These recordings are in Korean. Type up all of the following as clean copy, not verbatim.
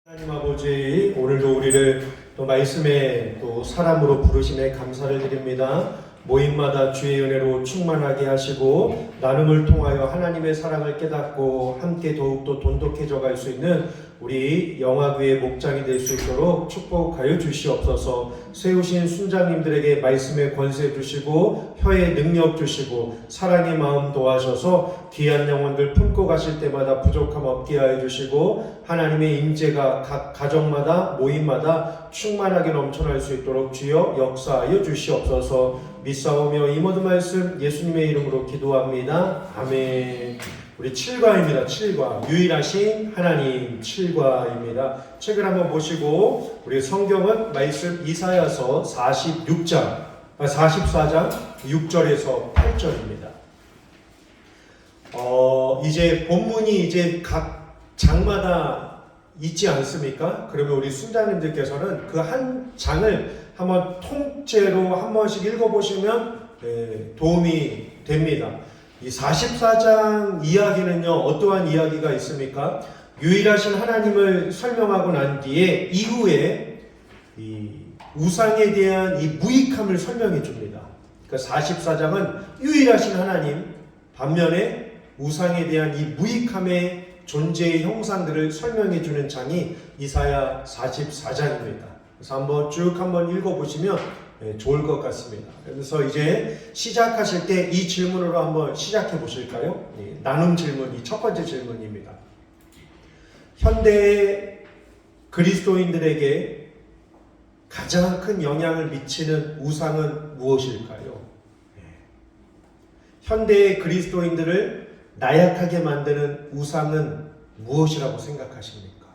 하나님 아버지, 오늘도 우리를 또 말씀에 또 사람으로 부르심에 감사를 드립니다. 모임마다 주의 은혜로 충만하게 하시고 나눔을 통하여 하나님의 사랑을 깨닫고 함께 더욱더 돈독해져 갈 수 있는 우리 영화교회 목장이 될 수 있도록 축복하여 주시옵소서. 세우신 순장님들에게 말씀의 권세 주시고 혀의 능력 주시고 사랑의 마음 도와셔서 귀한 영혼들 품고 가실 때마다 부족함 없게 하여 주시고 하나님의 임재가 각 가정마다 모임마다 충만하게 넘쳐날 수 있도록 주여 역사하여 주시옵소서. 믿사오며 이 모든 말씀 예수님의 이름으로 기도합니다. 아멘. 우리 7과입니다. 7과. 유일하신 하나님 7과입니다. 책을 한번 보시고 우리 성경은 말씀 이사야서 44장 6절에서 8절입니다. 이제 본문이 이제 각 장마다 있지 않습니까? 그러면 우리 순장님들께서는 그 한 장을 한번 통째로 한 번씩 읽어보시면 도움이 됩니다. 이 44장 이야기는요, 어떠한 이야기가 있습니까? 유일하신 하나님을 설명하고 난 뒤에 이후에 이 우상에 대한 이 무익함을 설명해 줍니다. 그러니까 44장은 유일하신 하나님, 반면에 우상에 대한 이 무익함의 존재의 형상들을 설명해 주는 장이 이사야 44장입니다. 그래서 한번 읽어보시면 좋을 것 같습니다. 그래서 이제 시작하실 때 이 질문으로 한번 시작해 보실까요? 나눔 질문이 첫 번째 질문입니다. 현대 그리스도인들에게 가장 큰 영향을 미치는 우상은 무엇일까요? 현대의 그리스도인들을 나약하게 만드는 우상은 무엇이라고 생각하십니까?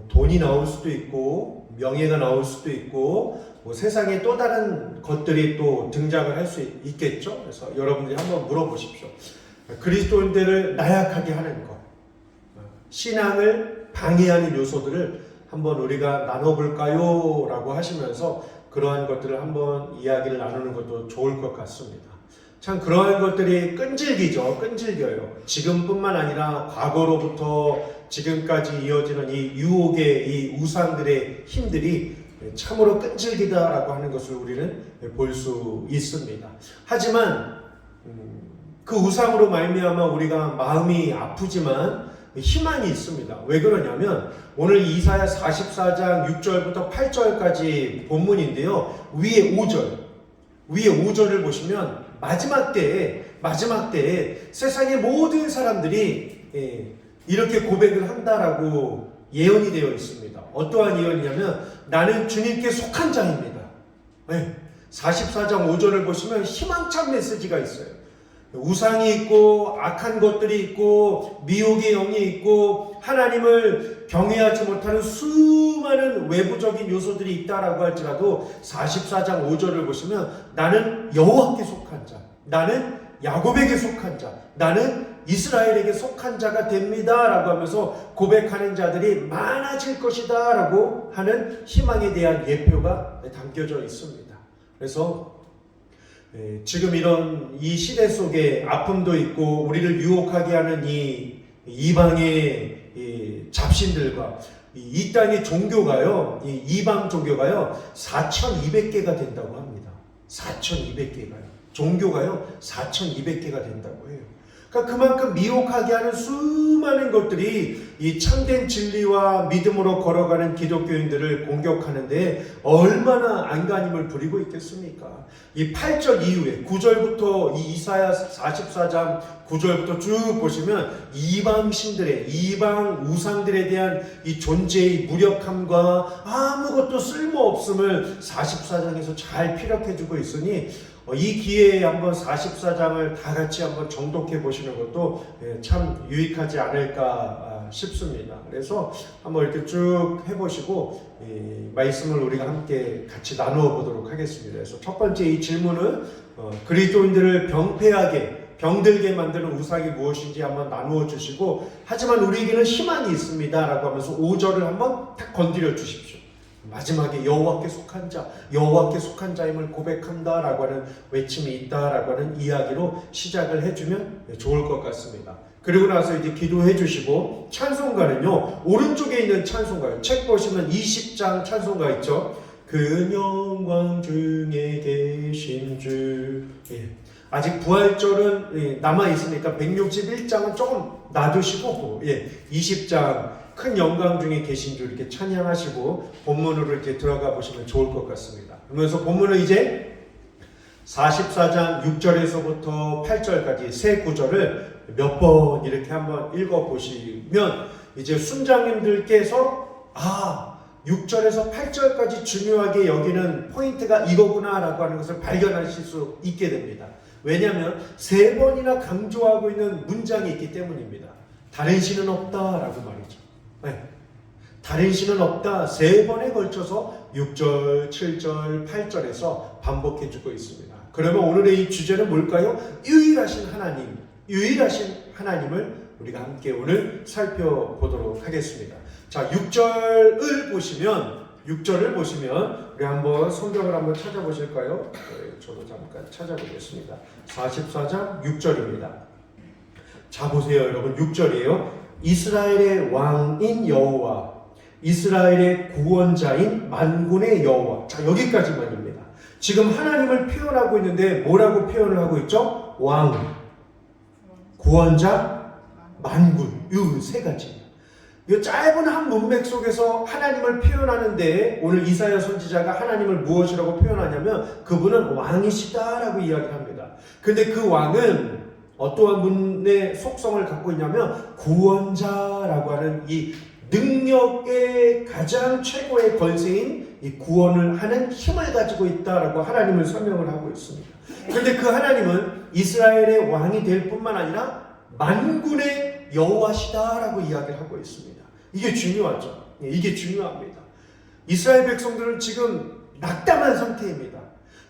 돈이 나올 수도 있고 명예가 나올 수도 있고 세상에 또 다른 것들이 또 등장을 할 수 있겠죠. 그래서 여러분들이 한번 물어보십시오. 그리스도인들을 나약하게 하는 것, 신앙을 방해하는 요소들을 한번 우리가 나눠볼까요? 라고 하시면서 그러한 것들을 한번 이야기를 나누는 것도 좋을 것 같습니다. 참 그러한 것들이 끈질겨요. 지금뿐만 아니라 과거로부터 지금까지 이어지는 이 유혹의 이 우상들의 힘들이 참으로 끈질기다라고 하는 것을 우리는 볼 수 있습니다. 하지만 그 우상으로 말미암아 우리가 마음이 아프지만 희망이 있습니다. 왜 그러냐면 오늘 이사야 44장 6절부터 8절까지 본문인데요. 위에 5절을 보시면 마지막 때에 세상의 모든 사람들이 이렇게 고백을 한다라고 예언이 되어 있습니다. 어떠한 예언이냐면 나는 주님께 속한 자입니다. 44장 5절을 보시면 희망찬 메시지가 있어요. 우상이 있고 악한 것들이 있고 미혹의 영이 있고 하나님을 경외하지 못하는 수많은 외부적인 요소들이 있다라고 할지라도 44장 5절을 보시면 나는 여호와께 속한 자, 나는 야곱에게 속한 자, 나는 이스라엘에게 속한 자가 됩니다 라고 하면서 고백하는 자들이 많아질 것이다 라고 하는 희망에 대한 예표가 담겨져 있습니다. 그래서 지금 이런 이 시대 속에 아픔도 있고 우리를 유혹하게 하는 이 이방의 잡신들과 이 땅의 종교가요, 이 이방 종교가요 4,200개가 된다고 합니다. 4,200개가요. 종교가요 4,200개가 된다고 해요. 그러니까 그만큼 미혹하게 하는 수많은 것들이 이 참된 진리와 믿음으로 걸어가는 기독교인들을 공격하는데 얼마나 안간힘을 부리고 있겠습니까? 이 8절 이후에 9절부터 이 이사야 44장 9절부터 쭉 보시면 이방 신들의 이방 우상들에 대한 이 존재의 무력함과 아무것도 쓸모없음을 44장에서 잘 피력해주고 있으니 이 기회에 한번 44장을 다 같이 한번 정독해 보시는 것도 참 유익하지 않을까 싶습니다. 그래서 한번 이렇게 쭉 해보시고 말씀을 우리가 함께 같이 나누어 보도록 하겠습니다. 그래서 첫 번째 이 질문은 그리스도인들을 병들게 만드는 우상이 무엇인지 한번 나누어 주시고 하지만 우리에게는 희망이 있습니다 라고 하면서 5절을 한번 딱 건드려 주십시오. 마지막에 여호와께 속한 자, 여호와께 속한 자임을 고백한다라고 하는 외침이 있다라고 하는 이야기로 시작을 해주면 좋을 것 같습니다. 그리고 나서 이제 기도해 주시고 찬송가는요, 오른쪽에 있는 찬송가요. 책 보시면 20장 찬송가 있죠. 그 영광 중에 계신 주. 아직 부활절은 남아 있으니까 161장은 조금 놔두시고 20장 큰 영광 중에 계신 주 이렇게 찬양하시고 본문으로 이렇게 들어가 보시면 좋을 것 같습니다. 그러면서 본문은 이제 44장 6절에서부터 8절까지 세 구절을 몇 번 이렇게 한번 읽어 보시면 이제 순장님들께서 6절에서 8절까지 중요하게 여기는 포인트가 이거구나라고 하는 것을 발견하실 수 있게 됩니다. 왜냐하면 세 번이나 강조하고 있는 문장이 있기 때문입니다. 다른 신은 없다라고 말이죠. 다른 신은 없다. 세 번에 걸쳐서 6절, 7절, 8절에서 반복해주고 있습니다. 그러면 오늘의 이 주제는 뭘까요? 유일하신 하나님, 유일하신 하나님을 우리가 함께 오늘 살펴보도록 하겠습니다. 자, 6절을 보시면 우리 한번 성경을 한번 찾아보실까요? 저도 잠깐 찾아보겠습니다. 44장 6절입니다. 자, 보세요, 여러분. 6절이에요. 이스라엘의 왕인 여호와, 이스라엘의 구원자인 만군의 여호와. 자, 여기까지만입니다. 지금 하나님을 표현하고 있는데 뭐라고 표현을 하고 있죠? 왕, 구원자, 만군. 이 세 가지. 이 짧은 한 문맥 속에서 하나님을 표현하는데 오늘 이사야 선지자가 하나님을 무엇이라고 표현하냐면 그분은 왕이시다라고 이야기합니다. 근데 그 왕은 어떠한 분의 속성을 갖고 있냐면 구원자라고 하는 이 능력의 가장 최고의 권세인 이 구원을 하는 힘을 가지고 있다라고 하나님을 설명을 하고 있습니다. 그런데 그 하나님은 이스라엘의 왕이 될 뿐만 아니라 만군의 여호와시다라고 이야기를 하고 있습니다. 이게 중요하죠. 이게 중요합니다. 이스라엘 백성들은 지금 낙담한 상태입니다.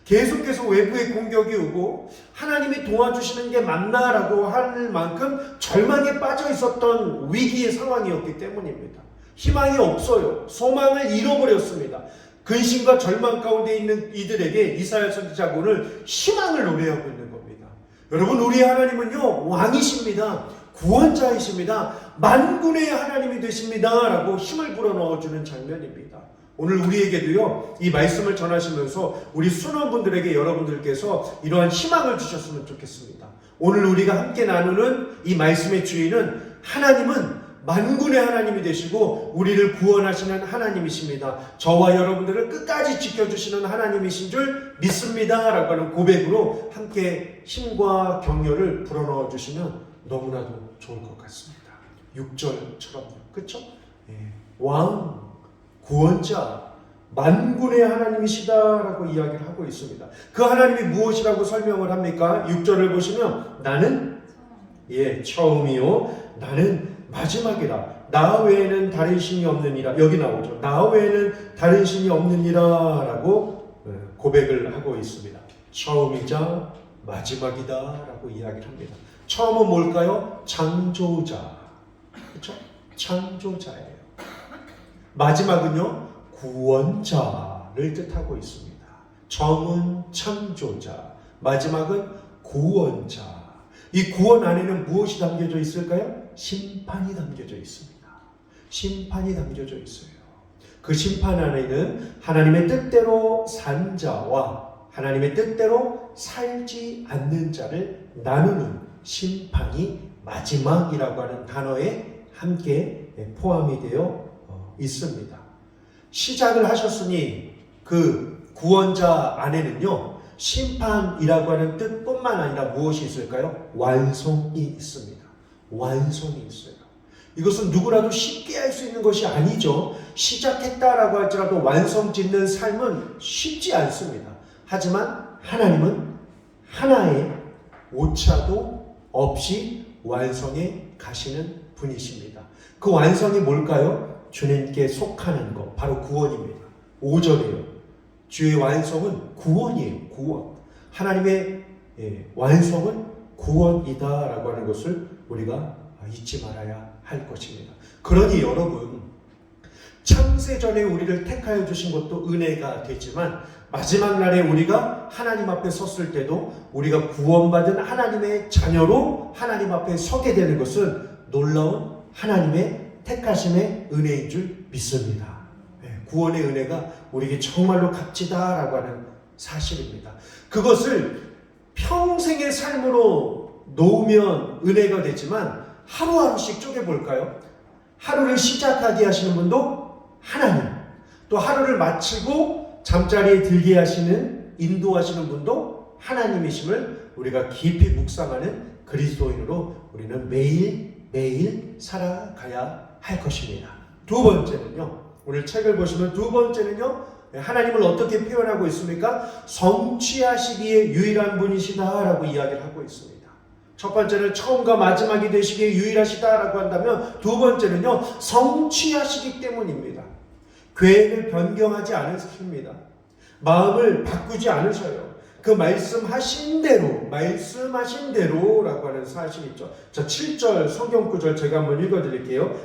계속해서 외부의 공격이 오고 하나님이 도와주시는 게 맞나라고 할 만큼 절망에 빠져 있었던 위기의 상황이었기 때문입니다. 희망이 없어요. 소망을 잃어버렸습니다. 근심과 절망 가운데 있는 이들에게 이사야 선지자가 오늘 희망을 노래하고 있는 겁니다. 여러분, 우리 하나님은요, 왕이십니다. 구원자이십니다. 만군의 하나님이 되십니다. 라고 힘을 불어넣어주는 장면입니다. 오늘 우리에게도요, 이 말씀을 전하시면서 우리 순원분들에게 여러분들께서 이러한 희망을 주셨으면 좋겠습니다. 오늘 우리가 함께 나누는 이 말씀의 주인은 하나님은 만군의 하나님이 되시고 우리를 구원하시는 하나님이십니다. 저와 여러분들을 끝까지 지켜주시는 하나님이신 줄 믿습니다. 라고 하는 고백으로 함께 힘과 격려를 불어넣어 주시면 너무나도 좋을 것 같습니다. 6절처럼요. 그렇죠? 왕, 구원자, 만군의 하나님이시다라고 이야기를 하고 있습니다. 그 하나님이 무엇이라고 설명을 합니까? 6절을 보시면 나는 처음이요 나는 마지막이라 나 외에는 다른 신이 없느니라. 여기 나오죠. 나 외에는 다른 신이 없느니라 라고 고백을 하고 있습니다. 처음이자 마지막이다 라고 이야기를 합니다. 처음은 뭘까요? 창조자. 그렇죠? 창조자예요. 마지막은요, 구원자를 뜻하고 있습니다. 처음은 창조자, 마지막은 구원자. 이 구원 안에는 무엇이 담겨져 있을까요? 심판이 담겨져 있습니다. 심판이 담겨져 있어요. 그 심판 안에는 하나님의 뜻대로 산 자와 하나님의 뜻대로 살지 않는 자를 나누는 심판이 마지막이라고 하는 단어에 함께 포함이 되어 있습니다. 시작을 하셨으니 그 구원자 안에는요, 심판이라고 하는 뜻뿐만 아니라 무엇이 있을까요? 완성이 있습니다. 완성이 있어요. 이것은 누구라도 쉽게 할 수 있는 것이 아니죠. 시작했다라고 할지라도 완성 짓는 삶은 쉽지 않습니다. 하지만 하나님은 하나의 오차도 없이 완성해 가시는 분이십니다. 그 완성이 뭘까요? 주님께 속하는 것, 바로 구원입니다. 5절이에요. 주의 완성은 구원이에요. 구원. 하나님의 완성은 구원이다라고 하는 것을 우리가 잊지 말아야 할 것입니다. 그러니 여러분, 창세전에 우리를 택하여 주신 것도 은혜가 되지만 마지막 날에 우리가 하나님 앞에 섰을 때도 우리가 구원받은 하나님의 자녀로 하나님 앞에 서게 되는 것은 놀라운 하나님의 택하심의 은혜인 줄 믿습니다. 구원의 은혜가 우리에게 정말로 값지다라고 하는 사실입니다. 그것을 평생의 삶으로 놓으면 은혜가 되지만 하루하루씩 쪼개볼까요? 하루를 시작하게 하시는 분도 하나님, 또 하루를 마치고 잠자리에 들게 하시는, 인도하시는 분도 하나님이심을 우리가 깊이 묵상하는 그리스도인으로 우리는 매일매일 살아가야 할 것입니다. 두 번째는요, 오늘 책을 보시면 두 번째는요, 하나님을 어떻게 표현하고 있습니까? 성취하시기에 유일한 분이시다라고 이야기를 하고 있습니다. 첫 번째는 처음과 마지막이 되시기에 유일하시다라고 한다면 두 번째는요, 성취하시기 때문입니다. 계획을 변경하지 않으십니다. 마음을 바꾸지 않으셔요. 그 말씀하신 대로라고 하는 사실이 있죠. 자, 7절 성경 구절 제가 한번 읽어드릴게요.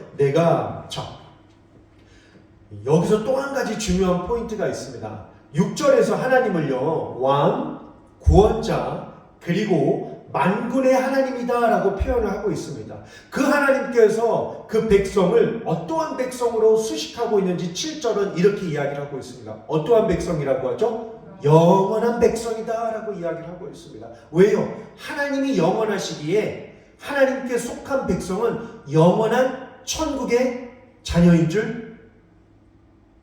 여기서 또 한 가지 중요한 포인트가 있습니다. 6절에서 하나님을요, 왕, 구원자, 그리고 만군의 하나님이다 라고 표현을 하고 있습니다. 그 하나님께서 그 백성을 어떠한 백성으로 수식하고 있는지 7절은 이렇게 이야기를 하고 있습니다. 어떠한 백성이라고 하죠? 영원한 백성이다 라고 이야기를 하고 있습니다. 왜요? 하나님이 영원하시기에 하나님께 속한 백성은 영원한 천국의 자녀인 줄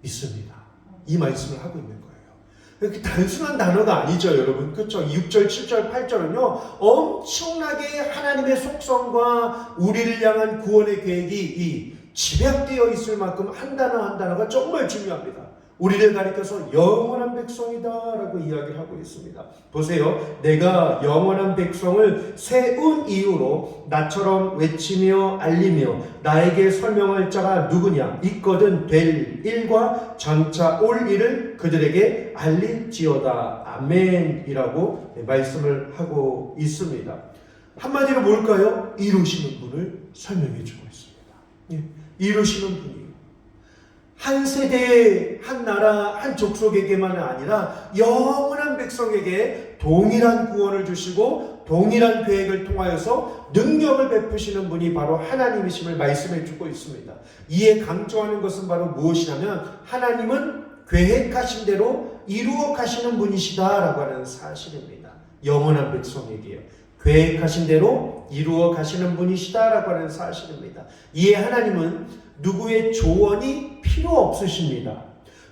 믿습니다. 이 말씀을 하고 있는 거예요. 이렇게 단순한 단어가 아니죠, 여러분. 그렇죠? 6절, 7절, 8절은요, 엄청나게 하나님의 속성과 우리를 향한 구원의 계획이 집약되어 있을 만큼 한 단어 한 단어가 정말 중요합니다. 우리를 가리켜서 영원한 백성이다라고 이야기를 하고 있습니다. 보세요. 내가 영원한 백성을 세운 이유로 나처럼 외치며 알리며 나에게 설명할 자가 누구냐? 있거든 될 일과 장차 올 일을 그들에게 알릴지어다. 아멘이라고 말씀을 하고 있습니다. 한마디로 뭘까요? 이루시는 분을 설명해 주고 있습니다. 이루시는 분이 한 세대, 한 나라, 한 족속에게만 아니라 영원한 백성에게 동일한 구원을 주시고 동일한 계획을 통하여서 능력을 베푸시는 분이 바로 하나님이심을 말씀해 주고 있습니다. 이에 강조하는 것은 바로 무엇이냐면 하나님은 계획하신 대로 이루어 가시는 분이시다라고 하는 사실입니다. 영원한 백성에게요. 계획하신 대로 이루어 가시는 분이시다라고 하는 사실입니다. 이에 하나님은 누구의 조언이 필요 없으십니다.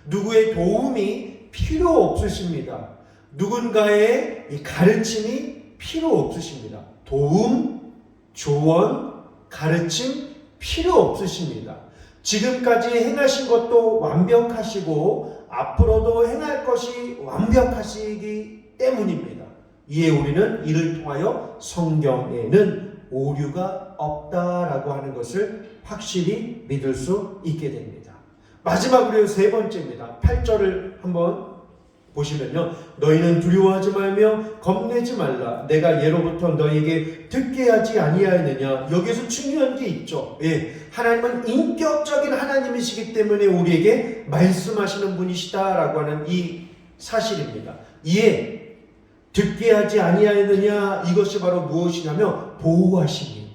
누구의 도움이 필요 없으십니다. 누군가의 가르침이 필요 없으십니다. 도움, 조언, 가르침 필요 없으십니다. 지금까지 행하신 것도 완벽하시고 앞으로도 행할 것이 완벽하시기 때문입니다. 이에 우리는 이를 통하여 성경에는 오류가 없다라고 하는 것을 확실히 믿을 수 있게 됩니다. 마지막으로 세 번째입니다. 8절을 한번 보시면요. 너희는 두려워하지 말며 겁내지 말라. 내가 예로부터 너희에게 듣게 하지 아니하였느냐. 여기서 중요한 게 있죠. 하나님은 인격적인 하나님이시기 때문에 우리에게 말씀하시는 분이시다라고 하는 이 사실입니다. 이에 듣게 하지 아니하였느냐. 이것이 바로 무엇이냐면 보호하심이에요.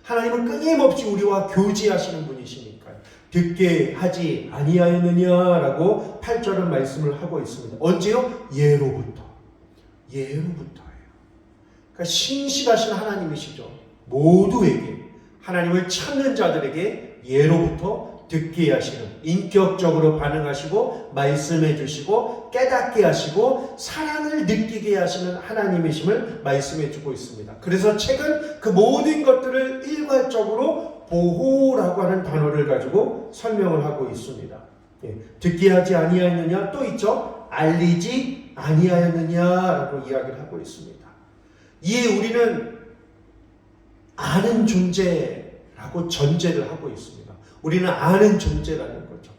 하나님은 끊임없이 우리와 교제하시는 분이시니까요. 듣게 하지 아니하였느냐라고 8절은 말씀을 하고 있습니다. 언제요? 예로부터예요. 그러니까 신실하신 하나님이시죠. 모두에게, 하나님을 찾는 자들에게 예로부터 듣게 하시는, 인격적으로 반응하시고 말씀해 주시고 깨닫게 하시고 사랑을 느끼게 하시는 하나님이심을 말씀해 주고 있습니다. 그래서 책은 그 모든 것들을 일괄적으로 보호라고 하는 단어를 가지고 설명을 하고 있습니다. 듣게 하지 아니하였느냐, 또 있죠. 알리지 아니하였느냐라고 이야기를 하고 있습니다. 이에 우리는 아는 존재라고 전제를 하고 있습니다. 우리는 아는 존재라는 거죠.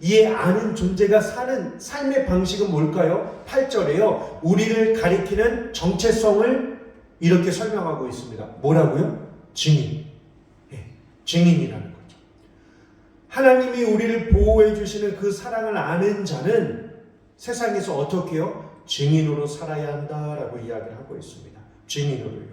이에 아는 존재가 사는 삶의 방식은 뭘까요? 8절에요. 우리를 가리키는 정체성을 이렇게 설명하고 있습니다. 뭐라고요? 증인. 증인이라는 거죠. 하나님이 우리를 보호해 주시는 그 사랑을 아는 자는 세상에서 어떻게 해요? 증인으로 살아야 한다라고 이야기를 하고 있습니다. 증인으로요.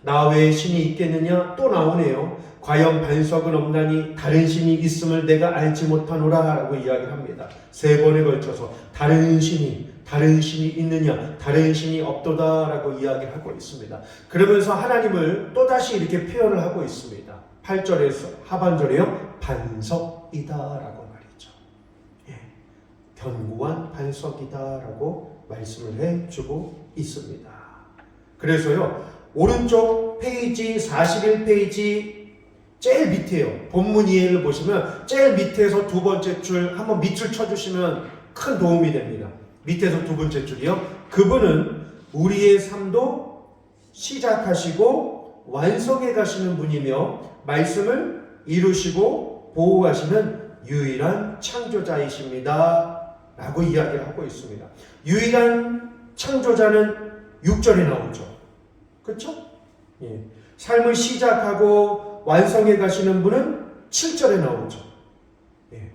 나 외에 신이 있겠느냐? 또 나오네요. 과연 반석은 없나니 다른 신이 있음을 내가 알지 못하노라 라고 이야기합니다. 3번에 걸쳐서 다른 신이 있느냐, 다른 신이 없도다 라고 이야기하고 있습니다. 그러면서 하나님을 또다시 이렇게 표현을 하고 있습니다. 8절에서 하반절에요. 반석이다 라고 말이죠. 예, 견고한 반석이다 라고 말씀을 해주고 있습니다. 그래서요, 오른쪽 페이지 41페이지 제일 밑에요. 본문 이해를 보시면 제일 밑에서 두 번째 줄 한번 밑줄 쳐주시면 큰 도움이 됩니다. 밑에서 두 번째 줄이요. 그분은 우리의 삶도 시작하시고 완성해 가시는 분이며 말씀을 이루시고 보호하시는 유일한 창조자이십니다. 라고 이야기를 하고 있습니다. 유일한 창조자는 6절에 나오죠. 그렇죠? 예. 삶을 시작하고 완성해 가시는 분은 7절에 나오죠. 예.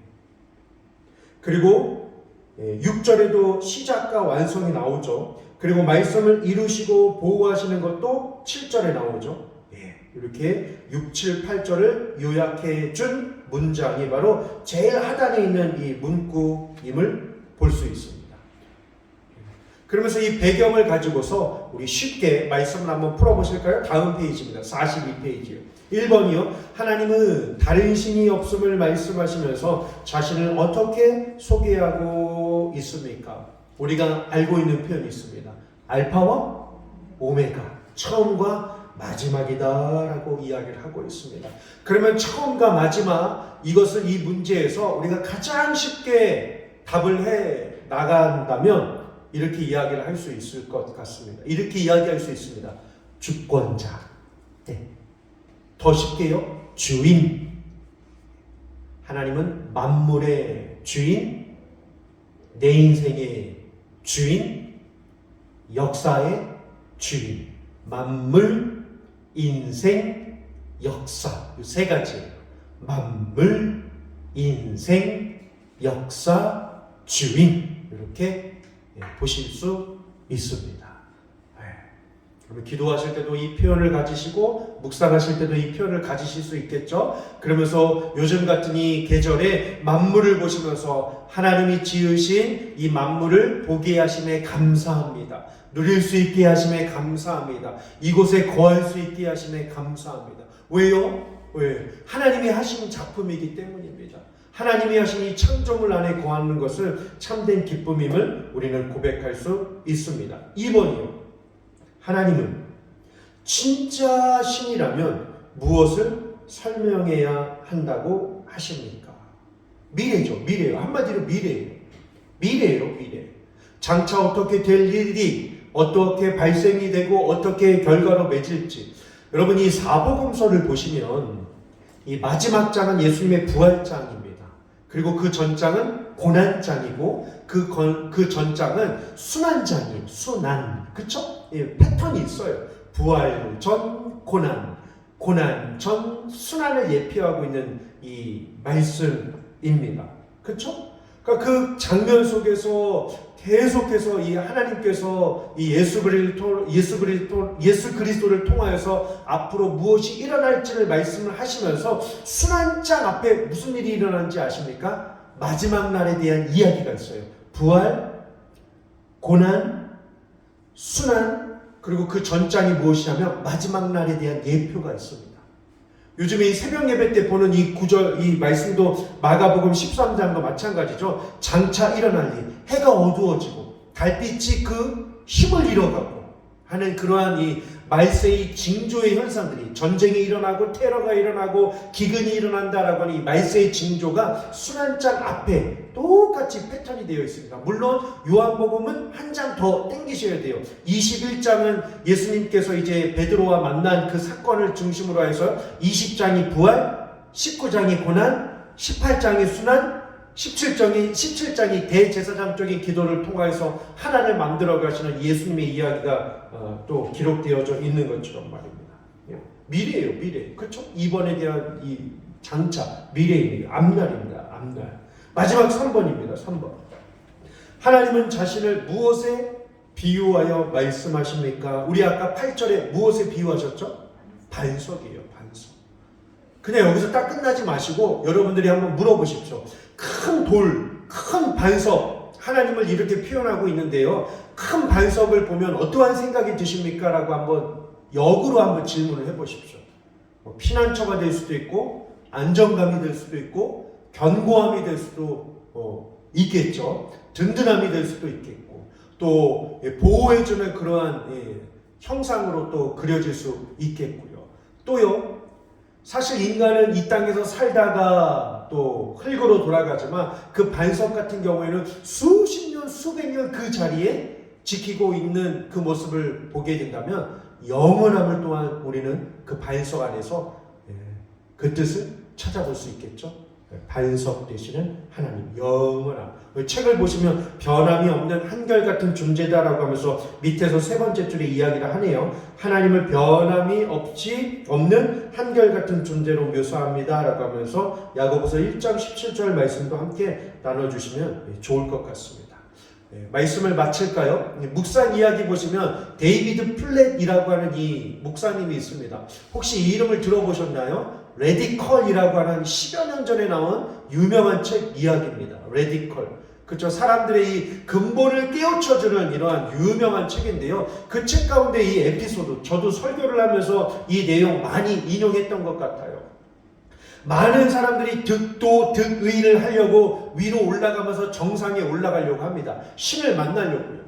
그리고 6절에도 시작과 완성이 나오죠. 그리고 말씀을 이루시고 보호하시는 것도 7절에 나오죠. 예. 이렇게 6, 7, 8절을 요약해 준 문장이 바로 제일 하단에 있는 이 문구임을 볼 수 있습니다. 그러면서 이 배경을 가지고서 우리 쉽게 말씀을 한번 풀어보실까요? 다음 페이지입니다. 42페이지요. 1번이요. 하나님은 다른 신이 없음을 말씀하시면서 자신을 어떻게 소개하고 있습니까? 우리가 알고 있는 표현이 있습니다. 알파와 오메가, 처음과 마지막이다 라고 이야기를 하고 있습니다. 그러면 처음과 마지막, 이것을 이 문제에서 우리가 가장 쉽게 답을 해 나간다면 이렇게 이야기를 할 수 있을 것 같습니다. 이렇게 이야기할 수 있습니다. 주권자. 네. 더 쉽게요. 주인. 하나님은 만물의 주인, 내 인생의 주인, 역사의 주인. 만물, 인생, 역사. 이 세 가지예요. 만물, 인생, 역사, 주인. 이렇게 보실 수 있습니다. 그러면 기도하실 때도 이 표현을 가지시고 묵상하실 때도 이 표현을 가지실 수 있겠죠. 그러면서 요즘 같은 이 계절에 만물을 보시면서 하나님이 지으신 이 만물을 보게 하심에 감사합니다. 누릴 수 있게 하심에 감사합니다. 이곳에 거할 수 있게 하심에 감사합니다. 왜요? 왜? 하나님이 하신 작품이기 때문입니다. 하나님이 하신 이 창조물 안에 거하는 것을 참된 기쁨임을 우리는 고백할 수 있습니다. 2번이요. 하나님은 진짜 신이라면 무엇을 설명해야 한다고 하십니까? 미래죠. 미래요. 한마디로 미래예요. 미래. 장차 어떻게 될 일이 어떻게 발생이 되고 어떻게 결과로 맺을지. 여러분 이 사복음서를 보시면 이 마지막 장은 예수님의 부활장입니다. 그리고 그 전장은 고난장이고 그 전장은 순환장이에요. 순환. 그쵸? 예, 패턴이 있어요. 부활 전 고난, 고난 전 순환을 예표하고 있는 이 말씀입니다. 그쵸? 그러니까 그 장면 속에서 계속해서 이 하나님께서 이 예수 그리스도를 통하여서 앞으로 무엇이 일어날지를 말씀을 하시면서 순환장 앞에 무슨 일이 일어나는지 아십니까? 마지막 날에 대한 이야기가 있어요. 부활, 고난, 순환, 그리고 그 전장이 무엇이냐면 마지막 날에 대한 예표가 있습니다. 요즘에 이 새벽 예배 때 보는 이 구절, 이 말씀도 마가복음 13장과 마찬가지죠. 장차 일어날 일, 해가 어두워지고 달빛이 그 힘을 잃어가고 하는 그러한 이 말세의 징조의 현상들이, 전쟁이 일어나고 테러가 일어나고 기근이 일어난다라고 하는 이 말세의 징조가 순환장 앞에 똑같이 패턴이 되어 있습니다. 물론 요한복음은 한 장 더 땡기셔야 돼요. 21장은 예수님께서 이제 베드로와 만난 그 사건을 중심으로 해서 20장이 부활, 19장이 고난, 18장이 순환, 17장이 대제사장적인 기도를 통해서 하나를 만들어 가시는 예수님의 이야기가 또 기록되어져 있는 것처럼 말입니다. 미래예요, 미래. 그렇죠? 이번에 대한 이 장차, 미래입니다. 앞날입니다. 앞날. 마지막 3번입니다. 3번. 하나님은 자신을 무엇에 비유하여 말씀하십니까? 우리 아까 8절에 무엇에 비유하셨죠? 반석이에요. 반석. 그냥 여기서 딱 끝나지 마시고 여러분들이 한번 물어보십시오. 큰 돌, 큰 반석, 하나님을 이렇게 표현하고 있는데요. 큰 반석을 보면 어떠한 생각이 드십니까? 라고 한번 역으로 한번 질문을 해보십시오. 피난처가 될 수도 있고 안정감이 될 수도 있고 견고함이 될 수도 있겠죠. 든든함이 될 수도 있겠고 또 보호해주는 그러한 형상으로 또 그려질 수 있겠고요. 또요, 사실 인간은 이 땅에서 살다가 또 흙으로 돌아가지만 그 반석 같은 경우에는 수십 년, 수백 년 그 자리에 지키고 있는 그 모습을 보게 된다면 영원함을 또한 우리는 그 반석 안에서 그 뜻을 찾아볼 수 있겠죠. 반석 되시는 하나님, 영원함. 책을 보시면 변함이 없는 한결같은 존재다라고 하면서 밑에서 세 번째 줄에 이야기를 하네요. 하나님을 변함이 없는 한결같은 존재로 묘사합니다라고 하면서 야고보서 1장 17절 말씀도 함께 나눠주시면 좋을 것 같습니다. 말씀을 마칠까요? 묵상 이야기 보시면 데이비드 플랫이라고 하는 이 목사님이 있습니다. 혹시 이 이름을 들어보셨나요? 레디컬이라고 하는 10여 년 전에 나온 유명한 책 이야기입니다. 레디컬. 그렇죠. 사람들의 이 근본을 깨우쳐주는 이러한 유명한 책인데요. 그 책 가운데 이 에피소드, 저도 설교를 하면서 이 내용 많이 인용했던 것 같아요. 많은 사람들이 득도 득의를 하려고 위로 올라가면서 정상에 올라가려고 합니다. 신을 만나려고요.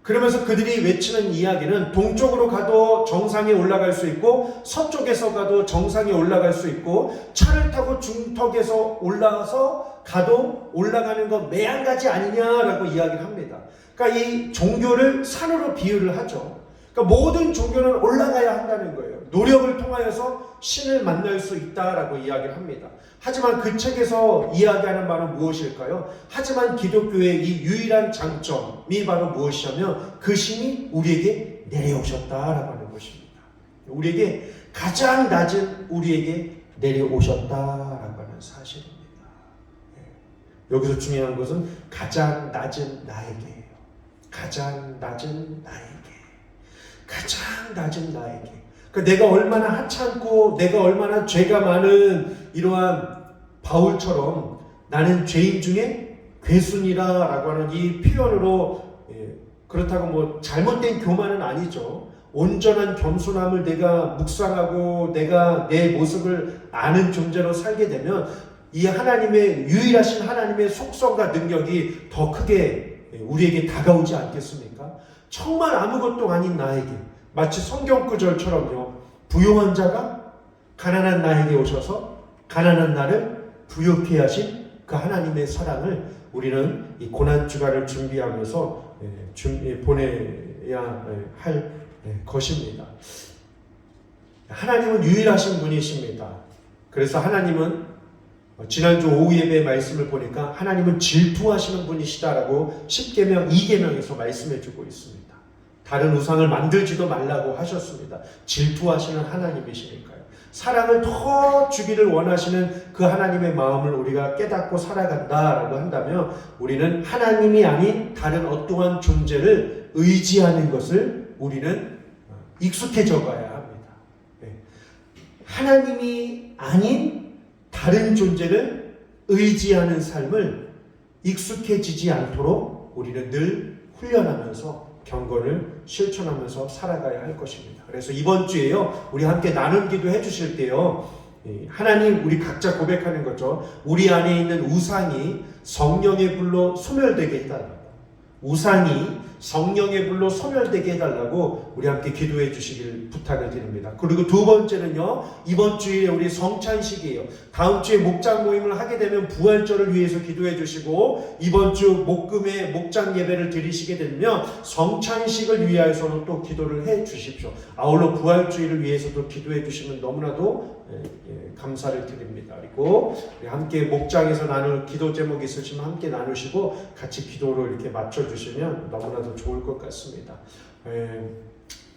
그러면서 그들이 외치는 이야기는 동쪽으로 가도 정상에 올라갈 수 있고 서쪽에서 가도 정상에 올라갈 수 있고 차를 타고 중턱에서 올라가서 가도 올라가는 건 매한가지 아니냐라고 이야기를 합니다. 그러니까 이 종교를 산으로 비유를 하죠. 그러니까 모든 종교는 올라가야 한다는 거예요. 노력을 통하여서 신을 만날 수 있다라고 이야기를 합니다. 하지만 그 책에서 이야기하는 바는 무엇일까요? 하지만 기독교의 이 유일한 장점이 바로 무엇이냐면 그 신이 우리에게 내려오셨다라고 하는 것입니다. 우리에게 가장 낮은 우리에게 내려오셨다라고 하는 사실입니다. 여기서 중요한 것은 가장 낮은 나에게예요. 가장 낮은 나에게. 가장 낮은 나에게. 그러니까 내가 얼마나 하찮고 내가 얼마나 죄가 많은 이러한 바울처럼 나는 죄인 중에 괴순이라고 하는 이 표현으로 그렇다고 뭐 잘못된 교만은 아니죠. 온전한 겸손함을 내가 묵상하고 내가 내 모습을 아는 존재로 살게 되면 이 하나님의 유일하신 하나님의 속성과 능력이 더 크게 우리에게 다가오지 않겠습니까? 정말 아무것도 아닌 나에게 마치 성경 구절처럼요. 부유한 자가 가난한 나에게 오셔서 가난한 나를 부유케 하신 그 하나님의 사랑을 우리는 이 고난주간을 준비하면서 보내야 할 것입니다. 하나님은 유일하신 분이십니다. 그래서 하나님은 지난주 오후 예배 말씀을 보니까 하나님은 질투하시는 분이시다라고 10계명 2계명에서 말씀해 주고 있습니다. 다른 우상을 만들지도 말라고 하셨습니다. 질투하시는 하나님이시니까요. 사랑을 더 주기를 원하시는 그 하나님의 마음을 우리가 깨닫고 살아간다라고 한다면 우리는 하나님이 아닌 다른 어떠한 존재를 의지하는 것을 우리는 익숙해져 가야 합니다. 하나님이 아닌 다른 존재를 의지하는 삶을 익숙해지지 않도록 우리는 늘 훈련하면서 경건을 실천하면서 살아가야 할 것입니다. 그래서 이번 주에요, 우리 함께 나눔 기도 해주실 때요, 하나님, 우리 각자 고백하는 거죠. 우리 안에 있는 우상이 성령의 불로 소멸되게 해달라고. 우상이 성령의 불로 소멸되게 해달라고 우리 함께 기도해 주시길 부탁을 드립니다. 그리고 두 번째는요, 이번 주에 우리 성찬식이에요. 다음 주에 목장 모임을 하게 되면 부활절을 위해서 기도해 주시고, 이번 주 목금에 목장 예배를 드리시게 되면 성찬식을 위하여서도 또 기도를 해 주십시오. 아울러 부활주의를 위해서도 기도해 주시면 너무나도 감사를 드립니다. 그리고 함께 목장에서 나눌 기도 제목이 있으시면 함께 나누시고 같이 기도로 이렇게 맞춰주시면 너무나도 좋을 것 같습니다.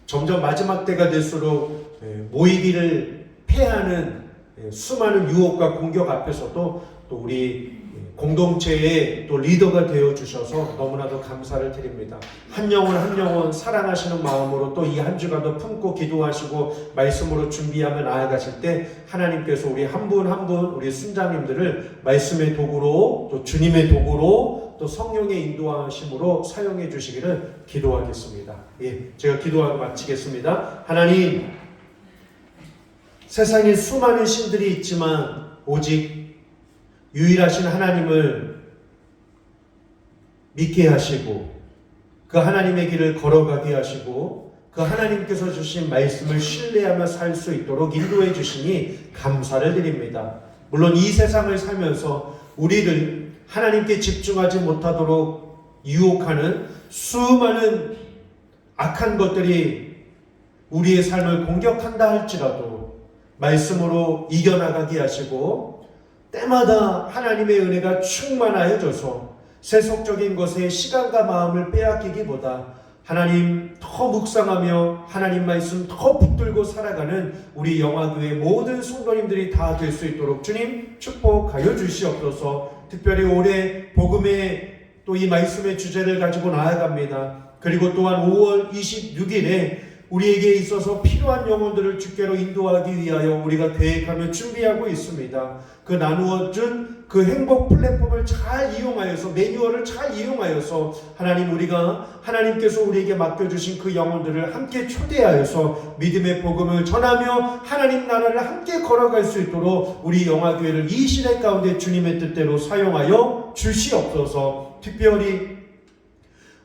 점점 마지막 때가 될수록 모이기를 패하는 수많은 유혹과 공격 앞에서도 또 우리 공동체의 또 리더가 되어 주셔서 너무나도 감사를 드립니다. 한 영혼 한 영혼 사랑하시는 마음으로 또 이 한 주간도 품고 기도하시고 말씀으로 준비하며 나아가실 때 하나님께서 우리 한 분 한 분 우리 순장님들을 말씀의 도구로 또 주님의 도구로 또 성령의 인도하심으로 사용해 주시기를 기도하겠습니다. 제가 기도하고 마치겠습니다. 하나님, 세상에 수많은 신들이 있지만 오직 유일하신 하나님을 믿게 하시고 그 하나님의 길을 걸어가게 하시고 그 하나님께서 주신 말씀을 신뢰하며 살 수 있도록 인도해 주시니 감사를 드립니다. 물론 이 세상을 살면서 우리를 하나님께 집중하지 못하도록 유혹하는 수많은 악한 것들이 우리의 삶을 공격한다 할지라도 말씀으로 이겨나가게 하시고 때마다 하나님의 은혜가 충만하여져서 세속적인 것에 시간과 마음을 빼앗기기보다 하나님 더 묵상하며 하나님 말씀 더 붙들고 살아가는 우리 영화교회 모든 성도님들이 다 될 수 있도록 주님 축복하여 주시옵소서. 특별히 올해 복음의 또 이 말씀의 주제를 가지고 나아갑니다. 그리고 또한 5월 26일에 우리에게 있어서 필요한 영혼들을 주께로 인도하기 위하여 우리가 계획하며 준비하고 있습니다. 그 나누어준 그 행복 플랫폼을 잘 이용하여서 매뉴얼을 잘 이용하여서 하나님 우리가 하나님께서 우리에게 맡겨주신 그 영혼들을 함께 초대하여서 믿음의 복음을 전하며 하나님 나라를 함께 걸어갈 수 있도록 우리 영화교회를 이 시대 가운데 주님의 뜻대로 사용하여 주시옵소서. 특별히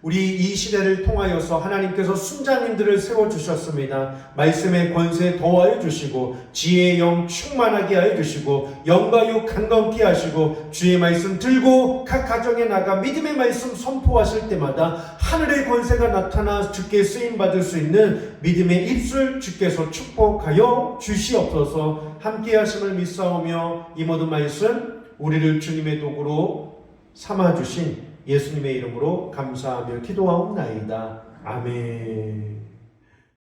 우리 이 시대를 통하여서 하나님께서 순장님들을 세워주셨습니다. 말씀의 권세 더하여 주시고 지혜의 영 충만하게 하여 주시고 영과 육 강건케 하시고 주의 말씀 들고 각 가정에 나가 믿음의 말씀 선포하실 때마다 하늘의 권세가 나타나 주께 쓰임받을 수 있는 믿음의 입술 주께서 축복하여 주시옵소서. 함께 하심을 믿사오며 이 모든 말씀 우리를 주님의 도구로 삼아주신 예수님의 이름으로 감사하며 기도하옵나이다. 아멘.